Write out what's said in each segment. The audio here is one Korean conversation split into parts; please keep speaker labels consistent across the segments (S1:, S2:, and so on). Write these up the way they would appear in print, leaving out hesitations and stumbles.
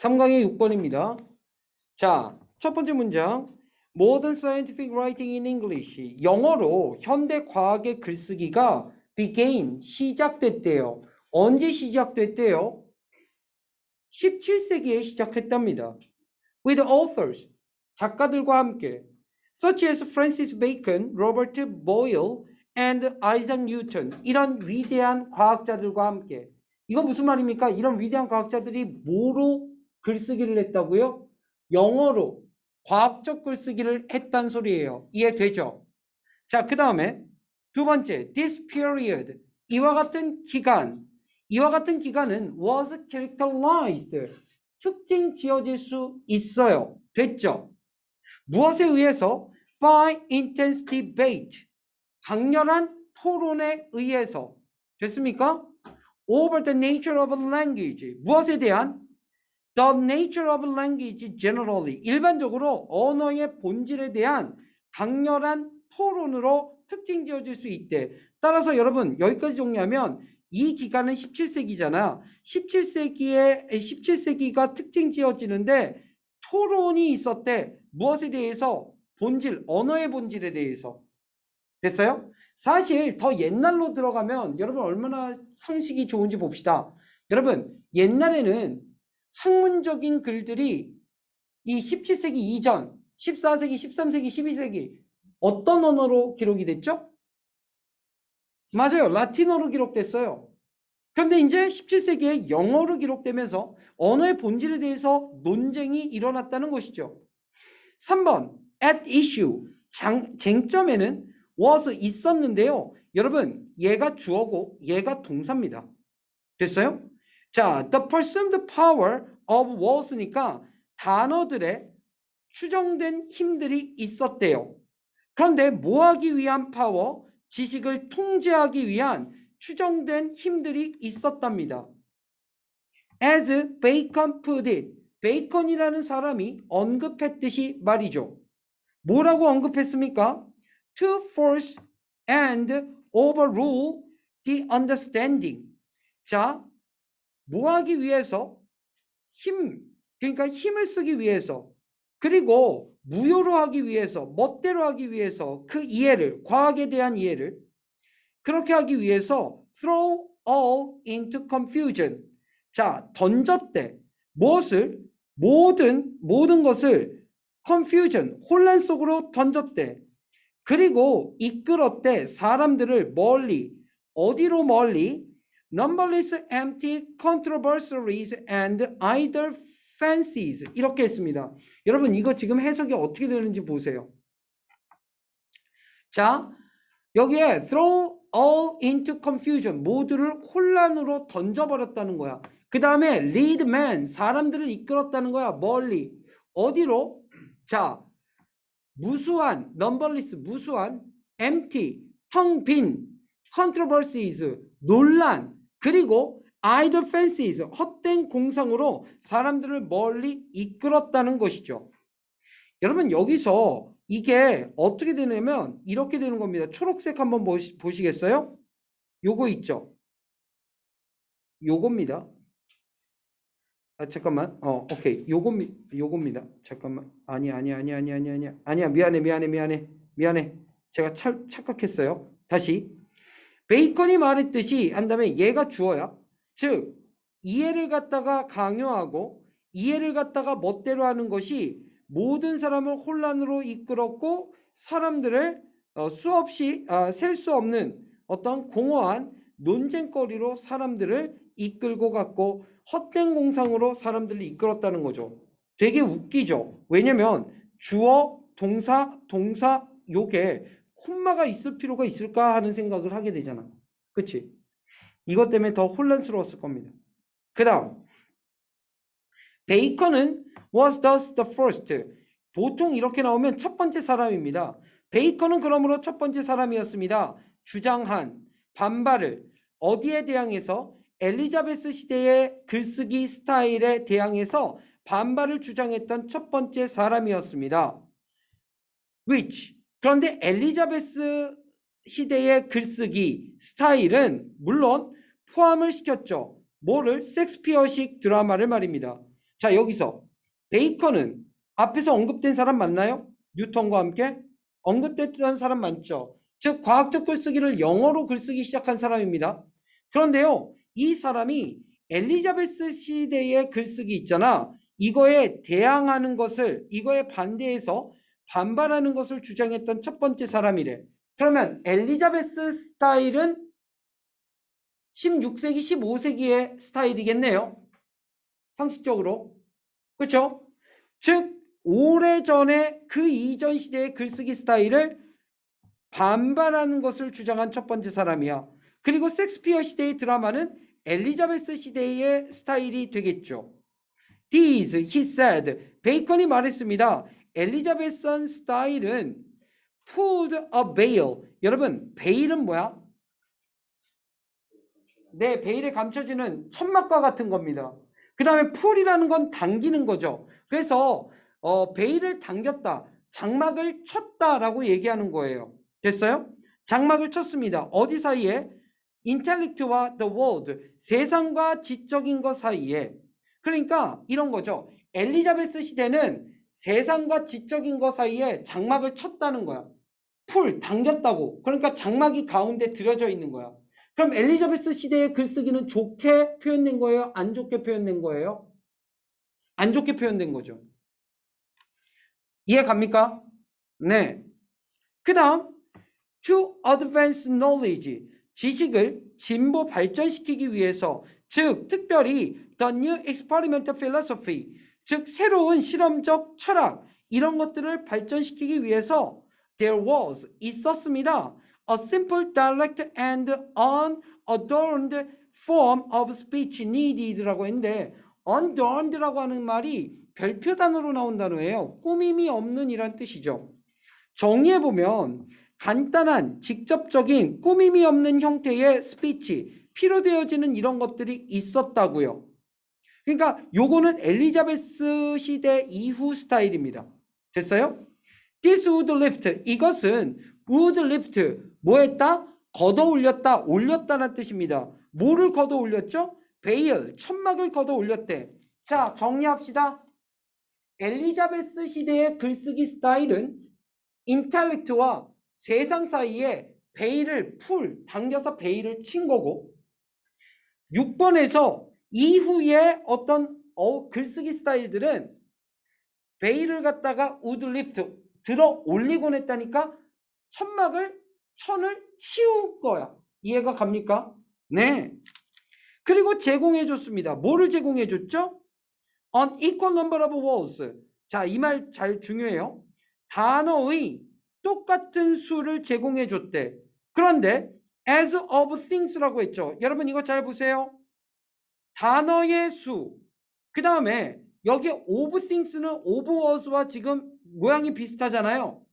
S1: 3강의 6번입니다. 자, 첫 번째 문장. Modern scientific writing in English. 영어로 현대 과학의 글쓰기가 began, 시작됐대요. 언제 시작됐대요? 17세기에 시작했답니다. With authors, 작가들과 함께 such as Francis Bacon, Robert Boyle, and Isaac Newton. 이런 위대한 과학자들과 함께. 이거 무슨 말입니까? 이런 위대한 과학자들이 뭐로 글쓰기를 했다고요? 영어로 과학적 글쓰기를 했단 소리예요. 이해되죠? 자, 그 다음에 두 번째, this period. 이와 같은 기간은 was characterized. 특징 지어질 수 있어요. 됐죠? 무엇에 의해서? by intense debate. 강렬한 토론에 의해서. 됐습니까? over the nature of language. 무엇에 대한? the nature of language generally. 일반적으로 언어의 본질에 대한 강렬한 토론으로 특징 지어질 수 있대. 따라서 여러분 여기까지 정리하면 이 기간은 17세기잖아. 17세기가 특징 지어지는데 토론이 있었대. 무엇에 대해서? 본질, 언어의 본질에 대해서. 됐어요? 사실 더 옛날로 들어가면 여러분 얼마나 상식이 좋은지 봅시다. 여러분 옛날에는 학문적인 글들이 이 17세기 이전, 14세기, 13세기, 12세기 어떤 언어로 기록이 됐죠? 맞아요. 라틴어로 기록됐어요. 그런데 이제 17세기에 영어로 기록되면서 언어의 본질에 대해서 논쟁이 일어났다는 것이죠. 3번 at issue. 쟁점에는 was 있었는데요. 여러분 얘가 주어고 얘가 동사입니다. 됐어요? 자, the presumed power of was니까 단어들의 추정된 힘들이 있었대요. 그런데 뭐하기 위한 파워? 지식을 통제하기 위한 추정된 힘들이 있었답니다. As Bacon put it. 베이컨이라는 사람이 언급했듯이 말이죠. 뭐라고 언급했습니까? To force and overrule the understanding. 자, 뭐하기 위해서? 그러니까 힘을 쓰기 위해서, 그리고 무효로 하기 위해서, 멋대로 하기 위해서 그 이해를, 과학에 대한 이해를 그렇게 하기 위해서 throw all into confusion. 자, 던졌대. 무엇을? 모든 것을 confusion, 혼란 속으로 던졌대. 그리고 이끌었대. 사람들을 멀리. 어디로 멀리? Numberless empty controversies and idle fancies. 이렇게 했습니다. 여러분 이거 지금 해석이 어떻게 되는지 보세요. 자, 여기에 throw all into confusion. 모두를 혼란으로 던져버렸다는 거야. 그 다음에 lead men. 사람들을 이끌었다는 거야. 멀리. 어디로? 자, 무수한, numberless, 무수한, empty, 텅 빈, controversies, 논란, 그리고 idle fancies, 헛된 공상으로 사람들을 멀리 이끌었다는 것이죠. 여러분 여기서 이게 어떻게 되냐면 이렇게 되는 겁니다. 초록색 한번 보시겠어요? 요거 있죠? 요겁니다. 아, 잠깐만. 오케이. 요겁니다. 잠깐만. 아니야. 미안해. 제가 착각했어요. 다시. 베이컨이 말했듯이 한 다음에 얘가 주어야. 즉, 이해를 갖다가 강요하고 이해를 갖다가 멋대로 하는 것이 모든 사람을 혼란으로 이끌었고 사람들을 수없이 셀 수 없는 어떤 공허한 논쟁거리로 사람들을 이끌고 갔고 헛된 공상으로 사람들을 이끌었다는 거죠. 되게 웃기죠. 왜냐면 주어, 동사 요게 콤마가 있을 필요가 있을까 하는 생각을 하게 되잖아. 그치? 이것 때문에 더 혼란스러웠을 겁니다. 그 다음 베이컨은 was thus the first. 보통 이렇게 나오면 첫 번째 사람입니다. 베이컨은 그러므로 첫 번째 사람이었습니다. 주장한 반발을 어디에 대항해서? 엘리자베스 시대의 글쓰기 스타일에 대항해서 반발을 주장했던 첫 번째 사람이었습니다. which. 그런데 엘리자베스 시대의 글쓰기 스타일은 물론 포함을 시켰죠. 뭐를? 섹스피어식 드라마를 말입니다. 자, 여기서 베이컨은 앞에서 언급된 사람 맞나요? 뉴턴과 함께 언급됐던 사람 맞죠? 즉 과학적 글쓰기를 영어로 글쓰기 시작한 사람입니다. 그런데요, 이 사람이 엘리자베스 시대의 글쓰기 있잖아. 이거에 대항하는 것을, 이거에 반대해서 반발하는 것을 주장했던 첫 번째 사람이래. 그러면 엘리자베스 스타일은 16세기, 15세기의 스타일이겠네요. 상식적으로. 그렇죠? 즉 오래전에 그 이전 시대의 글쓰기 스타일을 반발하는 것을 주장한 첫 번째 사람이야. 그리고 섹스피어 시대의 드라마는 엘리자베스 시대의 스타일이 되겠죠. These, he said. 베이컨이 말했습니다. 엘리자베스 스타일은 pulled a veil. 여러분, 베일은 뭐야? 네, 베일에 감춰지는 천막과 같은 겁니다. 그 다음에 풀이라는 건 당기는 거죠. 그래서 베일을 당겼다, 장막을 쳤다라고 얘기하는 거예요. 됐어요? 장막을 쳤습니다. 어디 사이에? 인텔렉트와 the world, 세상과 지적인 것 사이에. 그러니까 이런 거죠. 엘리자베스 시대는 세상과 지적인 것 사이에 장막을 쳤다는 거야. 풀, 당겼다고. 그러니까 장막이 가운데 들어져 있는 거야. 그럼 엘리자베스 시대의 글쓰기는 좋게 표현된 거예요? 안 좋게 표현된 거예요? 안 좋게 표현된 거죠. 이해 갑니까? 네. 그 다음 to advance knowledge, 지식을 진보 발전시키기 위해서, 즉 특별히 the new experimental philosophy, 즉 새로운 실험적 철학, 이런 것들을 발전시키기 위해서 there was, 있었습니다. A simple, direct and unadorned form of speech needed라고 했는데 unadorned라고 하는 말이 별표 단어로 나온 단어예요. 꾸밈이 없는 이란 뜻이죠. 정의해보면 간단한, 직접적인, 꾸밈이 없는 형태의 스피치, 필요되어지는 이런 것들이 있었다고요. 그러니까 요거는 엘리자베스 시대 이후 스타일입니다. 됐어요? This would lift, 이것은 would lift, 뭐 했다? 걷어 올렸다, 올렸다는 뜻입니다. 뭐를 걷어 올렸죠? 베일, 천막을 걷어 올렸대. 자, 정리합시다. 엘리자베스 시대의 글쓰기 스타일은 인텔렉트와 세상 사이에 베일을 당겨서 베일을 친 거고, 6번에서 이후에 어떤 글쓰기 스타일들은 베일을 갖다가 우드리프트 들어 올리곤 했다니까 천을 치울 거야. 이해가 갑니까? 네. 그리고 제공해 줬습니다. 뭐를 제공해 줬죠? An equal number of words. 자, 이 말 잘 중요해요. 단어의 똑같은 수를 제공해 줬대. 그런데 as of things라고 했죠. 여러분 이거 잘 보세요. 단어의 수. 그 다음에 여기 of things는 of words와 지금 모양이 비슷하잖아요.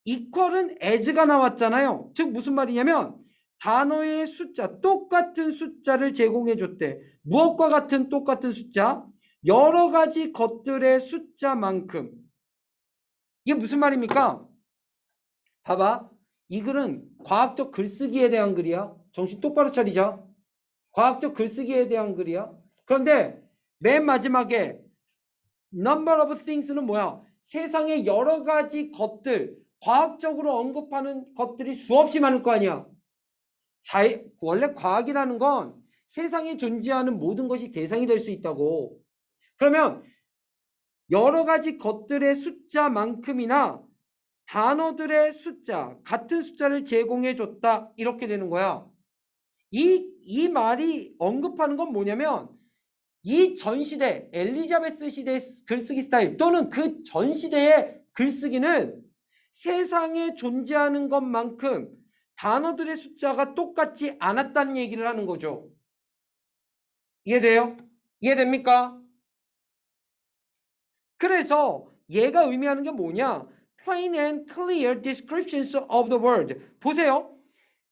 S1: equal은 as가 나왔잖아요. 즉 무슨 말이냐면 단어의 숫자, 똑같은 숫자를 제공해 줬대. 무엇과 같은 똑같은 숫자? 여러 가지 것들의 숫자만큼. 이게 무슨 말입니까? 봐봐. 이 글은 과학적 글쓰기에 대한 글이야. 정신 똑바로 차리자. 과학적 글쓰기에 대한 글이야. 그런데 맨 마지막에 number of things는 뭐야? 세상에 여러 가지 것들, 과학적으로 언급하는 것들이 수없이 많을 거 아니야. 원래 과학이라는 건 세상에 존재하는 모든 것이 대상이 될 수 있다고. 그러면 여러 가지 것들의 숫자만큼이나 단어들의 숫자, 같은 숫자를 제공해 줬다. 이렇게 되는 거야. 이 말이 언급하는 건 뭐냐면 이 전 시대, 엘리자베스 시대의 글쓰기 스타일 또는 그 전 시대의 글쓰기는 세상에 존재하는 것만큼 단어들의 숫자가 똑같지 않았다는 얘기를 하는 거죠. 이해돼요? 이해됩니까? 그래서 얘가 의미하는 게 뭐냐? Plain and clear descriptions of the world. 보세요.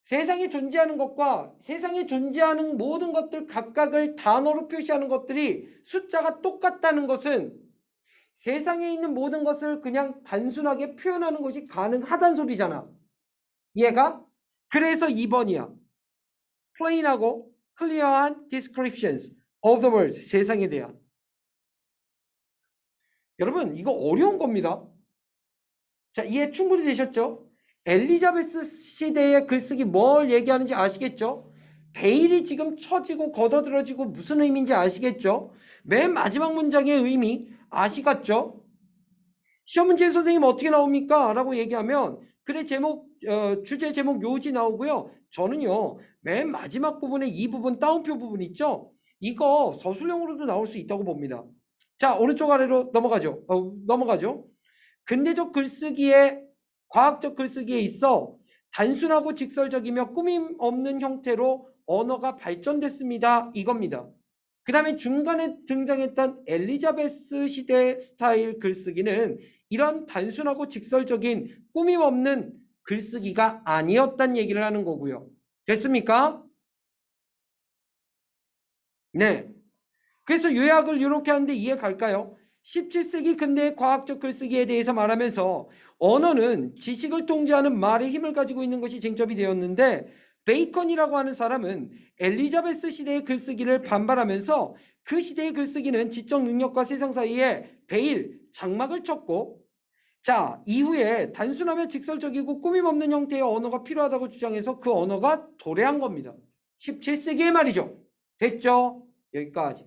S1: 세상에 존재하는 것과 세상에 존재하는 모든 것들 각각을 단어로 표시하는 것들이 숫자가 똑같다는 것은 세상에 있는 모든 것을 그냥 단순하게 표현하는 것이 가능하다는 소리잖아. 얘가? 그래서 2번이야. plain하고 clear한 descriptions of the world. 세상에 대한. 여러분 이거 어려운 겁니다. 자, 이해 충분히 되셨죠? 엘리자베스 시대의 글쓰기 뭘 얘기하는지 아시겠죠? 베일이 지금 처지고 걷어들어지고 무슨 의미인지 아시겠죠? 맨 마지막 문장의 의미 아시겠죠? 시험 문제에 선생님 어떻게 나옵니까? 라고 얘기하면 그래 제목 주제 제목 요지 나오고요. 저는요 맨 마지막 부분에 이 부분 따옴표 부분 있죠? 이거 서술형으로도 나올 수 있다고 봅니다. 자, 오른쪽 아래로 넘어가죠. 넘어가죠. 근대적 글쓰기에 과학적 글쓰기에 있어 단순하고 직설적이며 꾸밈 없는 형태로 언어가 발전됐습니다. 이겁니다. 그 다음에 중간에 등장했던 엘리자베스 시대 스타일 글쓰기는 이런 단순하고 직설적인 꾸밈 없는 글쓰기가 아니었단 얘기를 하는 거고요. 됐습니까? 네. 그래서 요약을 이렇게 하는데 이해 갈까요? 17세기 근대의 과학적 글쓰기에 대해서 말하면서 언어는 지식을 통제하는 말의 힘을 가지고 있는 것이 쟁점이 되었는데 베이컨이라고 하는 사람은 엘리자베스 시대의 글쓰기를 반발하면서 그 시대의 글쓰기는 지적 능력과 세상 사이에 베일, 장막을 쳤고 자, 이후에 단순하며 직설적이고 꾸밈 없는 형태의 언어가 필요하다고 주장해서 그 언어가 도래한 겁니다. 17세기의 말이죠. 됐죠? 여기까지.